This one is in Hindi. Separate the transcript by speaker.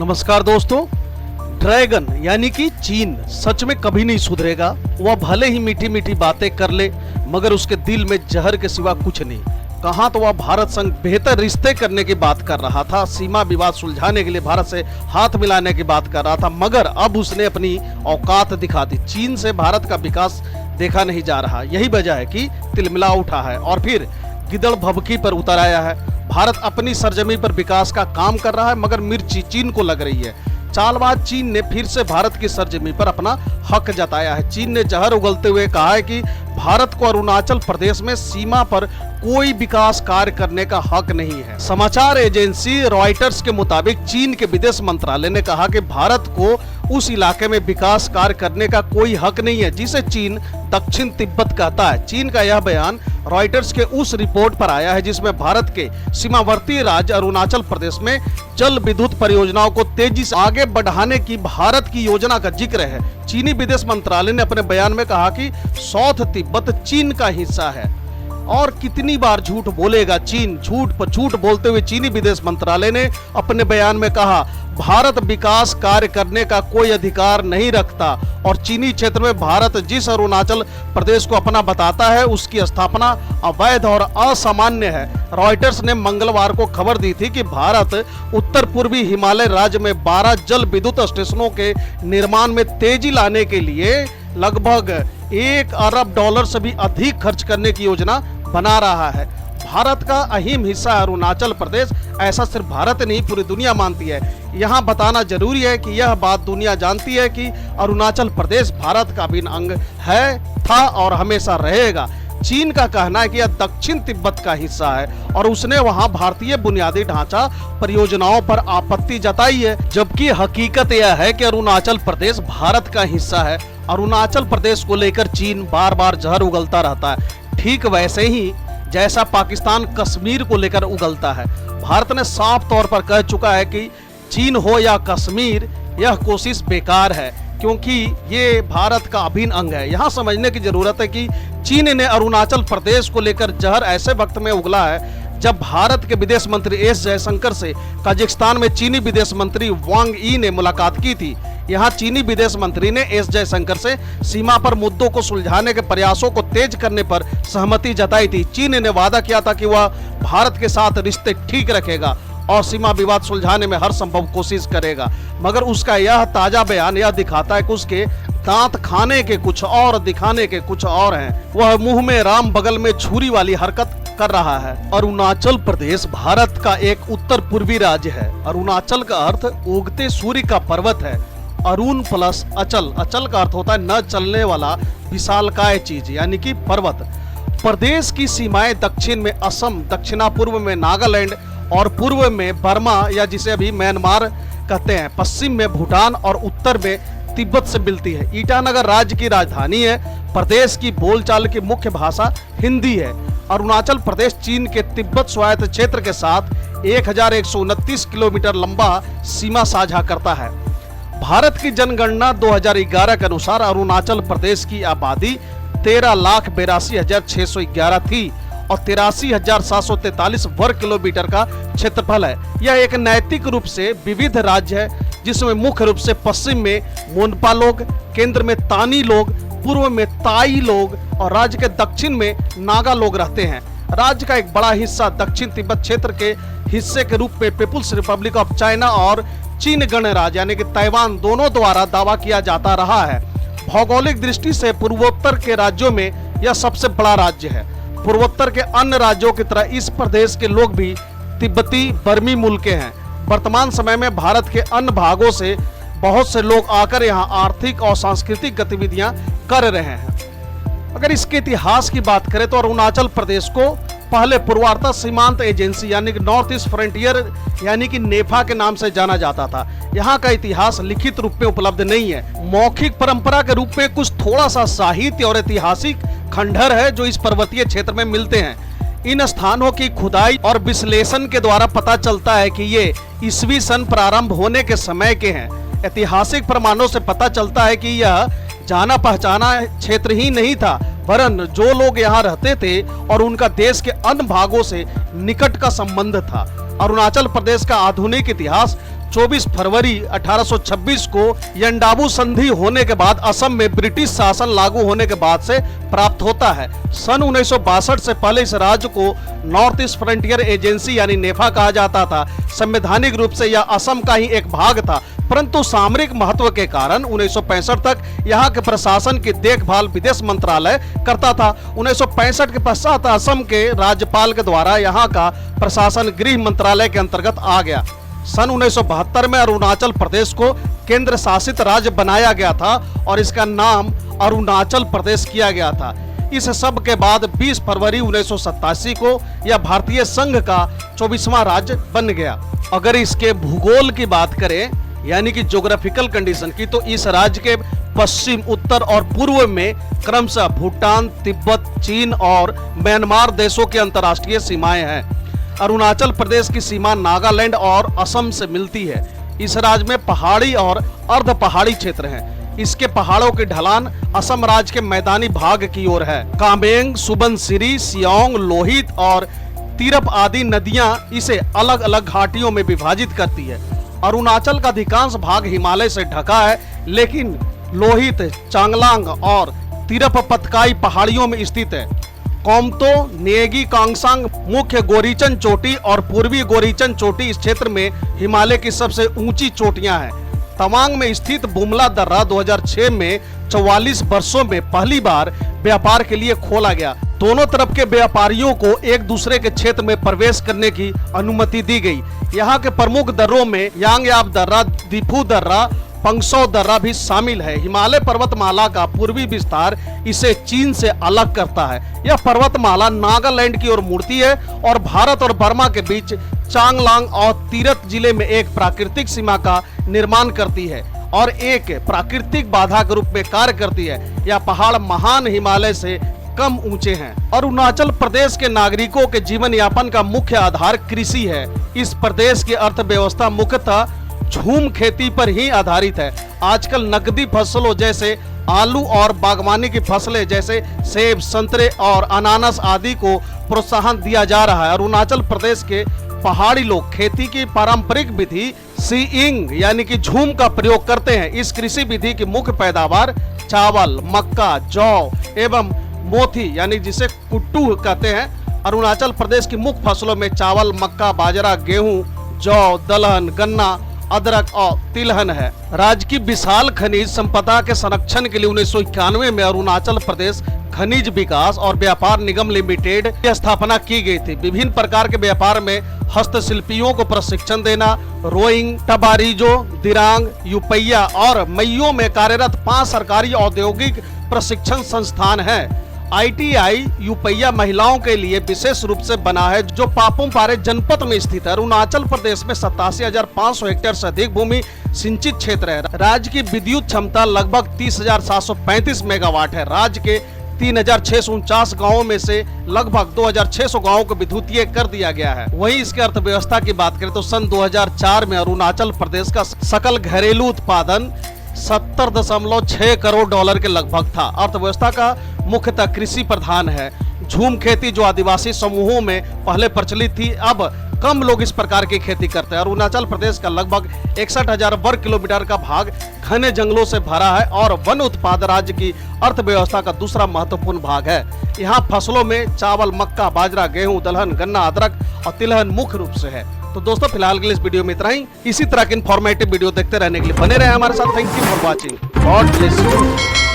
Speaker 1: नमस्कार दोस्तों। ड्रैगन यानी कि चीन सच में कभी नहीं सुधरेगा। वह भले ही मीठी मीठी बातें कर ले मगर उसके दिल में जहर के सिवा कुछ नहीं। कहाँ तो वह भारत संग बेहतर रिश्ते करने की बात कर रहा था, सीमा विवाद सुलझाने के लिए भारत से हाथ मिलाने की बात कर रहा था, मगर अब उसने अपनी औकात दिखा दी। चीन से भारत का विकास देखा नहीं जा रहा, यही वजह है कि तिलमिला उठा है और फिर गिदड़ भभकी पर उतर आया है। भारत अपनी सरजमी पर विकास का काम कर रहा है मगर मिर्ची चीन को लग रही है। चालबाज चीन ने फिर से भारत की सरजमी पर अपना हक जताया है। चीन ने जहर उगलते हुए कहा है कि भारत को अरुणाचल प्रदेश में सीमा पर कोई विकास कार्य करने का हक नहीं है। समाचार एजेंसी रॉयटर्स के मुताबिक चीन के विदेश मंत्रालय ने कहा कि भारत को उस इलाके में विकास कार्य करने का कोई हक नहीं है जिसे चीन दक्षिण तिब्बत कहता है। चीन का यह बयान रॉयटर्स के उस रिपोर्ट पर आया है जिसमें भारत के सीमावर्ती राज्य अरुणाचल प्रदेश में जल विद्युत परियोजनाओं को तेजी से आगे बढ़ाने की भारत की योजना का जिक्र है। चीनी विदेश मंत्रालय ने अपने बयान में कहा कि साउथ तिब्बत चीन का हिस्सा है। और कितनी बार झूठ बोलेगा चीन। झूठ पर झूठ बोलते हुए चीनी विदेश मंत्रालय ने अपने बयान में कहा, भारत विकास कार्य करने का कोई अधिकार नहीं रखता और चीनी क्षेत्र में भारत जिस अरुणाचल प्रदेश को अपना बताता है उसकी स्थापना अवैध और असामान्य है। रॉयटर्स ने मंगलवार को खबर दी थी कि भारत उत्तर पूर्वी हिमालय राज्य में 12 जल विद्युत स्टेशनों के निर्माण में तेजी लाने के लिए लगभग $1 अरब से भी अधिक खर्च करने की योजना बना रहा है। भारत का अहम हिस्सा अरुणाचल प्रदेश, ऐसा सिर्फ भारत नहीं पूरी दुनिया मानती है। यहाँ बताना जरूरी है कि यह बात दुनिया जानती है कि अरुणाचल प्रदेश भारत का अभिन्न अंग है, था और हमेशा रहेगा। चीन का कहना है कि यह दक्षिण तिब्बत का हिस्सा है और उसने वहां भारतीय बुनियादी ढांचा परियोजनाओं पर आपत्ति जताई है, जबकि हकीकत यह है कि अरुणाचल प्रदेश भारत का हिस्सा है। अरुणाचल प्रदेश को लेकर चीन बार बार जहर उगलता रहता है, ठीक वैसे ही जैसा पाकिस्तान कश्मीर को लेकर उगलता है। भारत ने साफ तौर पर कह चुका है कि चीन हो या कश्मीर, यह कोशिश बेकार है क्योंकि ये भारत का अभिन्न अंग है। यहाँ समझने की जरूरत है कि चीन ने अरुणाचल प्रदेश को लेकर जहर ऐसे वक्त में उगला है जब भारत के विदेश मंत्री एस जयशंकर से कजाकिस्तान में चीनी विदेश मंत्री वांग यी ने मुलाकात की थी। यहाँ चीनी विदेश मंत्री ने एस जयशंकर से सीमा पर मुद्दों को सुलझाने के प्रयासों को तेज करने पर सहमति जताई थी। चीन ने वादा किया था कि वह भारत के साथ रिश्ते ठीक रखेगा और सीमा विवाद सुलझाने में हर संभव कोशिश करेगा, मगर उसका यह ताजा बयान यह दिखाता है कि उसके दांत खाने के कुछ और दिखाने के कुछ और हैं। वह मुंह में राम बगल में छुरी वाली हरकत कर रहा है। अरुणाचल प्रदेश भारत का एक उत्तर पूर्वी राज्य है। अरुणाचल का अर्थ उगते सूर्य का पर्वत है। अरुण प्लस अचल, अचल का अर्थ होता है न चलने वाला विशालकाय चीज यानी कि पर्वत। प्रदेश की सीमाएं दक्षिण में असम, दक्षिणापूर्व में नागालैंड और पूर्व में बर्मा या जिसे अभी म्यांमार कहते हैं, पश्चिम में भूटान और उत्तर में तिब्बत से मिलती है। ईटानगर राज्य की राजधानी है। प्रदेश की बोलचाल की मुख्य भाषा हिंदी है। अरुणाचल प्रदेश चीन के तिब्बत स्वायत्त क्षेत्र के साथ 1129 किलोमीटर लंबा सीमा साझा करता है। भारत की जनगणना 2011 के अनुसार अरुणाचल प्रदेश की आबादी 13,82,611 थी और 83,743 वर्ग किलोमीटर का क्षेत्रफल है। यह एक नैतिक रूप से विविध राज्य है जिसमें मुख्य रूप से पश्चिम में मोनपा लोग, केंद्र में तानी लोग, पूर्व में ताई लोग और राज्य के दक्षिण में नागा लोग रहते हैं। राज्य का एक बड़ा हिस्सा दक्षिण तिब्बत क्षेत्र के हिस्से के रूप में पीपुल्स रिपब्लिक ऑफ चाइना और चीन गणराज्य यानी कि ताइवान दोनों द्वारा दावा किया जाता रहा है। भौगोलिक दृष्टि से पूर्वोत्तर के राज्यों में यह सबसे बड़ा राज्य है। पूर्वोत्तर के अन्य राज्यों की तरह इस प्रदेश के लोग भी तिब्बती बर्मी मूल के हैं। वर्तमान समय में भारत के अन्य भागों से बहुत से लोग आकर यहाँ आर्थिक और सांस्कृतिक गतिविधियां कर रहे हैं। अगर इसके इतिहास की बात करें तो अरुणाचल प्रदेश को पहले पूर्वार्ध सीमांत एजेंसी यानी कि नॉर्थ ईस्ट फ्रंटियर यानी कि नेफा के नाम से जाना जाता था। यहाँ का इतिहास लिखित रूप में उपलब्ध नहीं है। मौखिक परंपरा के रूप में कुछ थोड़ा सा साहित्य और ऐतिहासिक खंडहर है जो इस पर्वतीय क्षेत्र में मिलते हैं। इन स्थानों की खुदाई और विश्लेषण के द्वारा पता चलता है कि ये ईस्वी सन प्रारंभ होने के समय के हैं। ऐतिहासिक प्रमाणों से पता चलता है कि यह जाना पहचाना क्षेत्र ही नहीं था, वरन जो लोग यहाँ रहते थे और उनका देश के अन्य भागों से निकट का संबंध था। अरुणाचल प्रदेश का आधुनिक इतिहास 24 फरवरी 1826 को यंडाबू संधि होने के बाद असम में ब्रिटिश शासन लागू होने के बाद से प्राप्त होता है। सन 1962 से पहले इस राज्य को नॉर्थ ईस्ट फ्रंटियर एजेंसी यानी नेफा कहा जाता था। संवैधानिक रूप से यह असम का ही एक भाग था, परंतु सामरिक महत्व के कारण 1965 तक यहाँ के प्रशासन की देखभाल विदेश मंत्रालय करता था। 1965 के पश्चात असम के राज्यपाल के द्वारा यहाँ का प्रशासन गृह मंत्रालय के अंतर्गत आ गया। सन 1972 में अरुणाचल प्रदेश को केंद्र शासित राज्य बनाया गया था और इसका नाम अरुणाचल प्रदेश किया गया था। इस सब के बाद 20 फरवरी 1987 को यह भारतीय संघ का 24वां राज्य बन गया। अगर इसके भूगोल की बात करें यानी कि ज्योग्राफिकल कंडीशन की, तो इस राज्य के पश्चिम, उत्तर और पूर्व में क्रमशः भूटान, तिब्बत, चीन और म्यांमार देशों की अंतर्राष्ट्रीय सीमाएं हैं। अरुणाचल प्रदेश की सीमा नागालैंड और असम से मिलती है। इस राज्य में पहाड़ी और अर्ध पहाड़ी क्षेत्र हैं। इसके पहाड़ों की ढलान असम राज्य के मैदानी भाग की ओर है। कामेंग, सुबनसिरी, सियोंग, लोहित और तिरप आदि नदियां इसे अलग अलग घाटियों में विभाजित करती है। अरुणाचल का अधिकांश भाग हिमालय से ढका है, लेकिन लोहित, चांगलांग और तिरप पतकाई पहाड़ियों में स्थित है। कोमतो, नेगी, कांगसांग मुख्य गोरीचन चोटी और पूर्वी गोरीचन चोटी इस क्षेत्र में हिमालय की सबसे ऊंची चोटियां हैं। तवांग में स्थित बुमला दर्रा 2006 में 44 वर्षों में पहली बार व्यापार के लिए खोला गया। दोनों तरफ के व्यापारियों को एक दूसरे के क्षेत्र में प्रवेश करने की अनुमति दी गई। यहाँ के प्रमुख दर्रों में यांगयाब दर्रा, दीफू दर्रा, पंगसौ दर्रा भी शामिल है। हिमालय पर्वतमाला का पूर्वी विस्तार इसे चीन से अलग करता है। यह पर्वतमाला नागालैंड की ओर मुड़ती है और भारत और बर्मा के बीच चांगलांग और तीरथ जिले में एक प्राकृतिक सीमा का निर्माण करती है और एक प्राकृतिक बाधा के रूप में कार्य करती है। यह पहाड़ महान हिमालय से कम ऊंचे हैं। अरुणाचल प्रदेश के नागरिकों के जीवन यापन का मुख्य आधार कृषि है। इस प्रदेश की अर्थव्यवस्था मुख्यतः झूम खेती पर ही आधारित है। आजकल नकदी फसलों जैसे आलू और बागवानी की फसलें जैसे सेब, संतरे और अनानास आदि को प्रोत्साहन दिया जा रहा है। अरुणाचल प्रदेश के पहाड़ी लोग खेती की पारंपरिक विधि सीइंग यानी कि झूम का प्रयोग करते हैं। इस कृषि विधि की मुख्य पैदावार चावल, मक्का, जौ एवं मोती यानी जिसे कुट्टू कहते हैं। अरुणाचल प्रदेश की मुख्य फसलों में चावल, मक्का, बाजरा, गेहूं, जौ, दलहन, गन्ना, अदरक और तिलहन है। राज्य की विशाल खनिज संपदा के संरक्षण के लिए 1991 में अरुणाचल प्रदेश खनिज विकास और व्यापार निगम लिमिटेड की स्थापना की गई थी। विभिन्न प्रकार के व्यापार में हस्तशिल्पियों को प्रशिक्षण देना, रोइंग, टबारीजो, दिरांग, यूपैया और मईयो में कार्यरत 5 सरकारी औद्योगिक प्रशिक्षण संस्थान हैं। ITI यूपैया महिलाओं के लिए विशेष रूप से बना है, जो पापुम पारे जनपद में स्थित है। अरुणाचल प्रदेश में 87,500 हेक्टेयर से अधिक भूमि सिंचित क्षेत्र है। राज्य की विद्युत क्षमता लगभग 30,735 मेगावाट है। राज्य के 3,649 गाँवों में से लगभग 2,600 गाँवों को विद्युतीय कर दिया गया है। वहीं इसके अर्थव्यवस्था की बात करें तो सन 2004 में अरुणाचल प्रदेश का सकल घरेलू उत्पादन 70.6 करोड़ डॉलर के लगभग था। अर्थव्यवस्था का मुख्यतः कृषि प्रधान है। झूम खेती जो आदिवासी समूहों में पहले प्रचलित थी, अब कम लोग इस प्रकार की खेती करते हैं। अरुणाचल प्रदेश का लगभग 61,000 वर्ग किलोमीटर का भाग घने जंगलों से भरा है और वन उत्पाद राज्य की अर्थव्यवस्था का दूसरा महत्वपूर्ण भाग है। यहाँ फसलों में चावल, मक्का, बाजरा, गेहूं, दलहन, गन्ना, अदरक और तिलहन मुख्य रूप से है। तो दोस्तों फिलहाल के लिए इस वीडियो में इतना ही। इसी तरह के इन्फॉर्मेटिव वीडियो देखते रहने के लिए बने रहे हमारे साथ। Thank you for watching. God bless you.